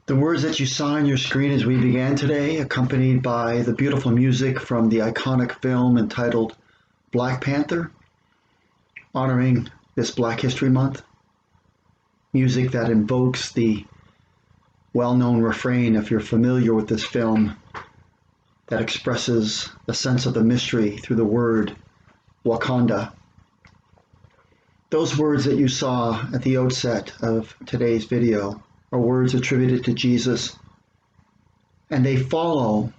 The words that you saw on your screen as we began today, accompanied by the beautiful music from the iconic film entitled Black Panther, honoring this Black History Month. Music that invokes the well-known refrain, if you're familiar with this film, that expresses the sense of the mystery through the word Wakanda. Those words that you saw at the outset of today's video are words attributed to Jesus, and they follow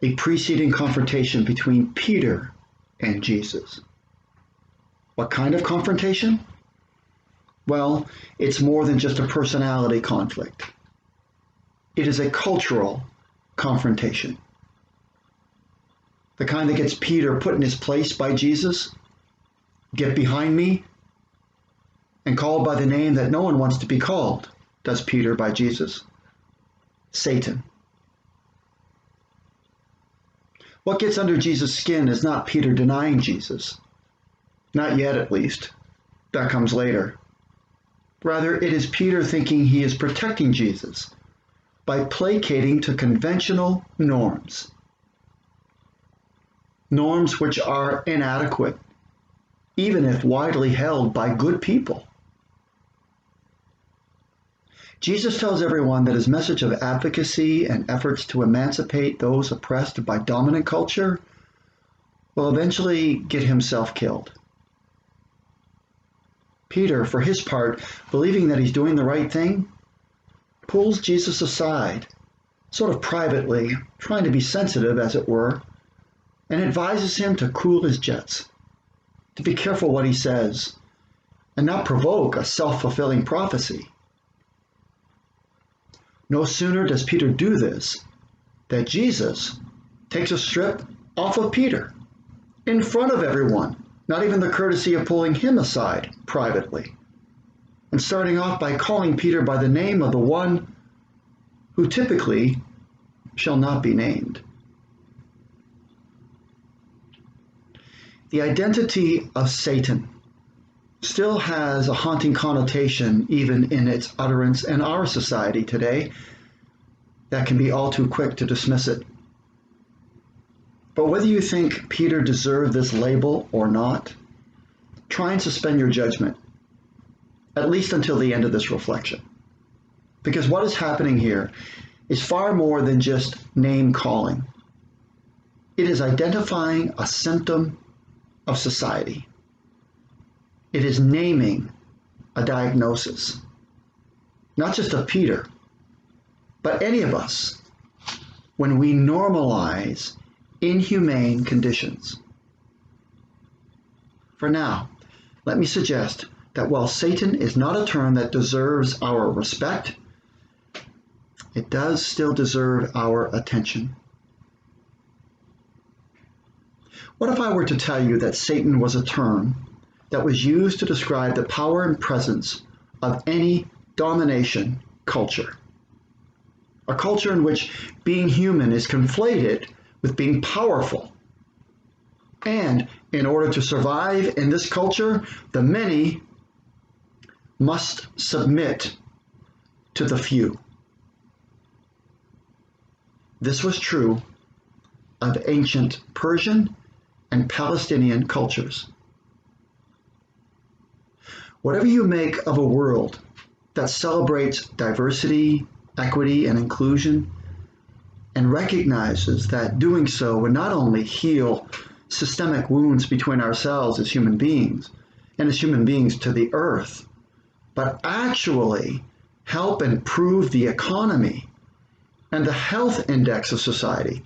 a preceding confrontation between Peter and Jesus. What kind of confrontation? Well, it's more than just a personality conflict. It is a cultural confrontation. The kind that gets Peter put in his place by Jesus, get behind me, and called by the name that no one wants to be called, does Peter by Jesus, Satan. What gets under Jesus' skin is not Peter denying Jesus. Not yet, at least. That comes later. Rather, it is Peter thinking he is protecting Jesus by placating to conventional norms. Norms which are inadequate, even if widely held by good people. Jesus tells everyone that his message of advocacy and efforts to emancipate those oppressed by dominant culture will eventually get himself killed. Peter, for his part, believing that he's doing the right thing, pulls Jesus aside, sort of privately, trying to be sensitive, as it were, and advises him to cool his jets, to be careful what he says, and not provoke a self-fulfilling prophecy. No sooner does Peter do this than Jesus takes a strip off of Peter in front of everyone, not even the courtesy of pulling him aside privately, and starting off by calling Peter by the name of the one who typically shall not be named. The identity of Satan still has a haunting connotation even in its utterance in our society today that can be all too quick to dismiss it. But whether you think Peter deserved this label or not, try and suspend your judgment, at least until the end of this reflection. Because what is happening here is far more than just name calling. It is identifying a symptom of society. It is naming a diagnosis, not just of Peter, but any of us, when we normalize inhumane conditions. For now, let me suggest that while Satan is not a term that deserves our respect, it does still deserve our attention. What if I were to tell you that Satan was a term that was used to describe the power and presence of any domination culture? A culture in which being human is conflated with being powerful. And in order to survive in this culture, the many must submit to the few. This was true of ancient Persian and Palestinian cultures. Whatever you make of a world that celebrates diversity, equity, and inclusion, and recognizes that doing so would not only heal systemic wounds between ourselves as human beings and as human beings to the earth, but actually help improve the economy and the health index of society.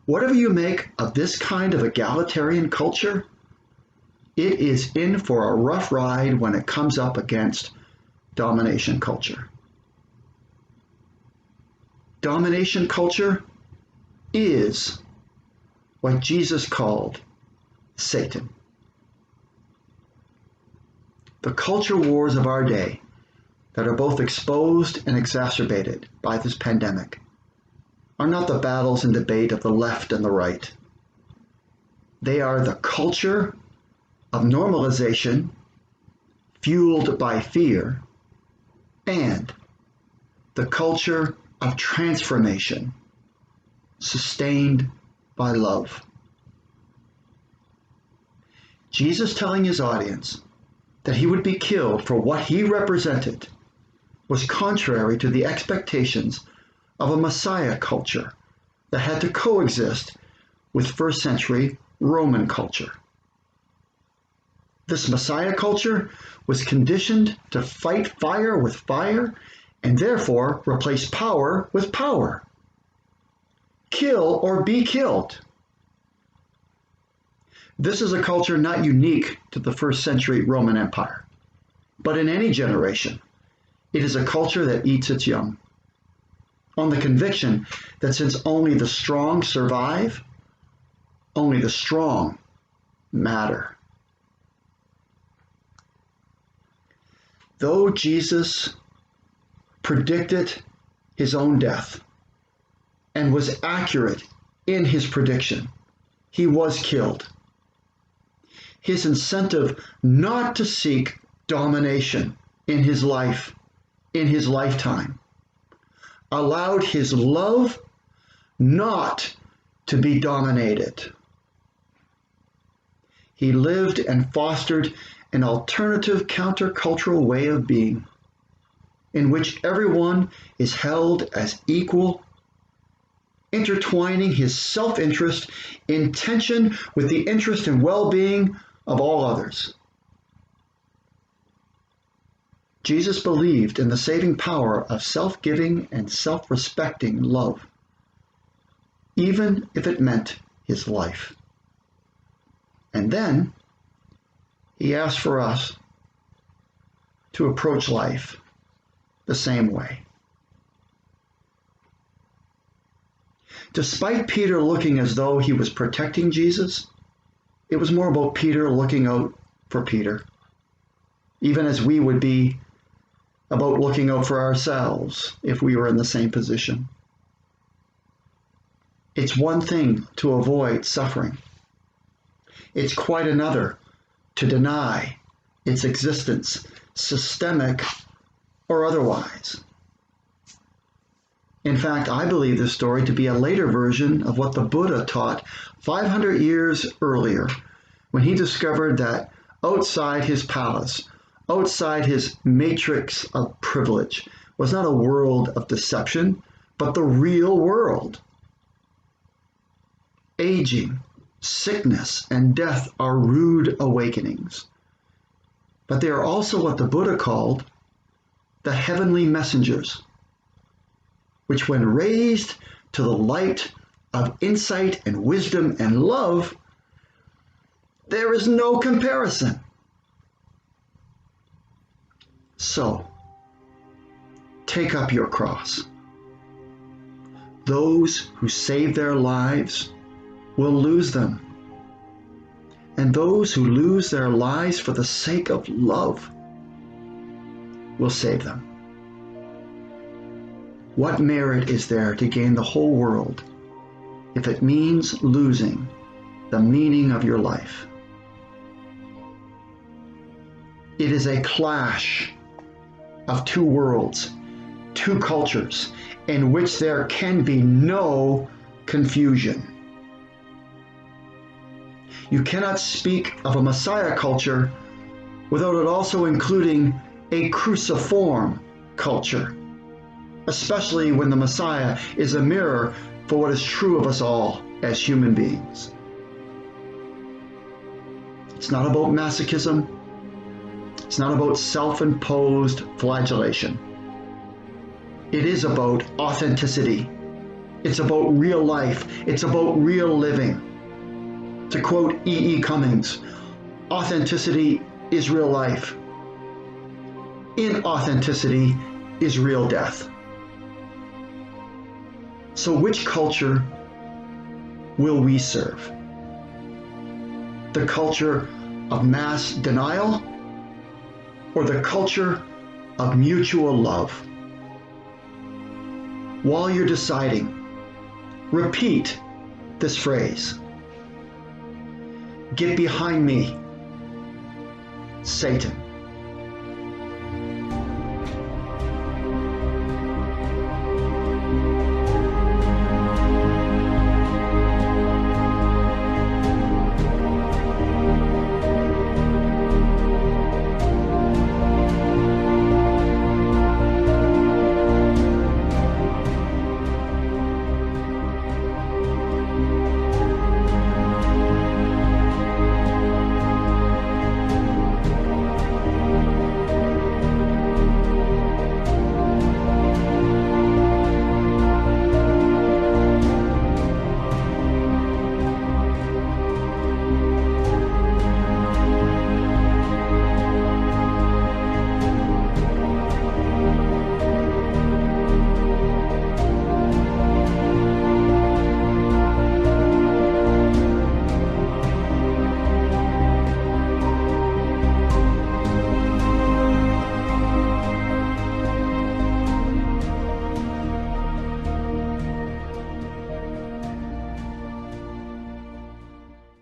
Whatever you make of this kind of egalitarian culture, it is in for a rough ride when it comes up against domination culture. Domination culture is what Jesus called Satan. The culture wars of our day that are both exposed and exacerbated by this pandemic are not the battles and debate of the left and the right. They are the culture of normalization fueled by fear and the culture of transformation, sustained by love. Jesus telling his audience that he would be killed for what he represented was contrary to the expectations of a Messiah culture that had to coexist with first century Roman culture. This Messiah culture was conditioned to fight fire with fire and therefore replace power with power. Kill or be killed. This is a culture not unique to the first century Roman Empire, but in any generation, it is a culture that eats its young, on the conviction that since only the strong survive, only the strong matter. Though Jesus predicted his own death and was accurate in his prediction, he was killed. His incentive not to seek domination in his life, in his lifetime, allowed his love not to be dominated. He lived and fostered an alternative countercultural way of being, in which everyone is held as equal, intertwining his self-interest in tension with the interest and well-being of all others. Jesus believed in the saving power of self-giving and self-respecting love, even if it meant his life. And then he asked for us to approach life the same way. Despite Peter looking as though he was protecting Jesus, it was more about Peter looking out for Peter, even as we would be about looking out for ourselves if we were in the same position. It's one thing to avoid suffering. It's quite another to deny its existence, systemic or otherwise. In fact, I believe this story to be a later version of what the Buddha taught 500 years earlier, when he discovered that outside his palace, outside his matrix of privilege, was not a world of deception, but the real world. Aging, sickness, and death are rude awakenings, but they are also what the Buddha called the heavenly messengers, which when raised to the light of insight and wisdom and love, there is no comparison. So, take up your cross. Those who save their lives will lose them, and those who lose their lives for the sake of love will save them. What merit is there to gain the whole world if it means losing the meaning of your life? It is a clash of two worlds, two cultures, in which there can be no confusion. You cannot speak of a Messiah culture without it also including a cruciform culture, especially when the Messiah is a mirror for what is true of us all as human beings. It's not about masochism. It's not about self-imposed flagellation. It is about authenticity. It's about real life. It's about real living. To quote E. E. Cummings, authenticity is real life. Inauthenticity is real death. So which culture will we serve? The culture of mass denial or the culture of mutual love? While you're deciding, repeat this phrase: get behind me, Satan.